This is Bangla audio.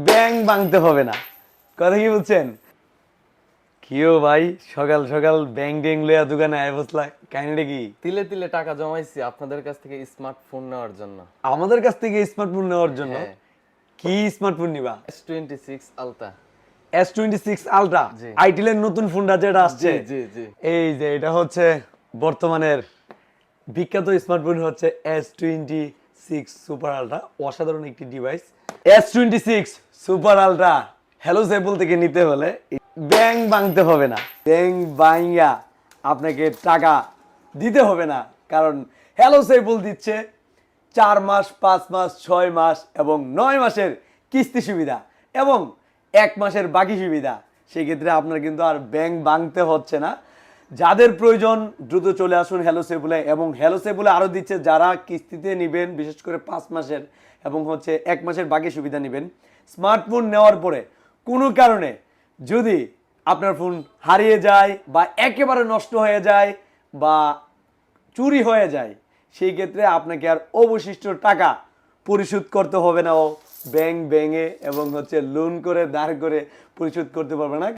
ব্যাংক ভাঙতে হবে না। কথা কি বলছেন? কিও ভাই, সকাল সকাল ব্যাংক ড্যাং লইয়া দোকানে আয় বসলা, কাহিনীটা কি? তিলে তিলে টাকা জমাইছি আপনাদের কাছ থেকে স্মার্টফোন নেওয়ার জন্য। আমাদের কাছ থেকে স্মার্টফোন নেওয়ার জন্য? হ্যাঁ, কি স্মার্টফোন নিবা? S26 ultra. S26 আলট্রা, জি। আইটেলের নতুন ফোনটা যেটা আসছে। জি জি জি। এই যে এটা হচ্ছে বর্তমানের বিখ্যাত স্মার্টফোন হচ্ছে S26 সুপার আলট্রা, অসাধারণ একটি device. S26 super ultra hello সেপল থেকে নিতে হলে ব্যাংক ভাঙতে হবে না। ব্যাংক ভাঙিয়া আপনাকে টাকা দিতে হবে না, কারণ হ্যালো সেপল দিচ্ছে 4 মাস, 5 মাস, 6 মাস এবং 9 মাসের কিস্তি সুবিধা এবং 1 মাসের বাকি সুবিধা। সেই ক্ষেত্রে আপনার কিন্তু আর ব্যাংক ভাঙতে হচ্ছে না। যাদের প্রয়োজন দ্রুত চলে আসুন হ্যালো সেবুলে, এবং হ্যালো সেবুলে আরও দিচ্ছে যারা কিস্তিতে নেবেন, বিশেষ করে 5 মাসের এবং হচ্ছে 1 মাসের বাকি সুবিধা নেবেন। স্মার্টফোন নেওয়ার পরে কোনো কারণে যদি আপনার ফোন হারিয়ে যায় বা একেবারে নষ্ট হয়ে যায় বা চুরি হয়ে যায়, সেই ক্ষেত্রে আপনাকে আর অবশিষ্ট টাকা পরিশোধ করতে হবে না। ও ব্যাংক ভেঙে এবং হচ্ছে লোন করে দাঁড় করে পরিশোধ করতে পারবে না।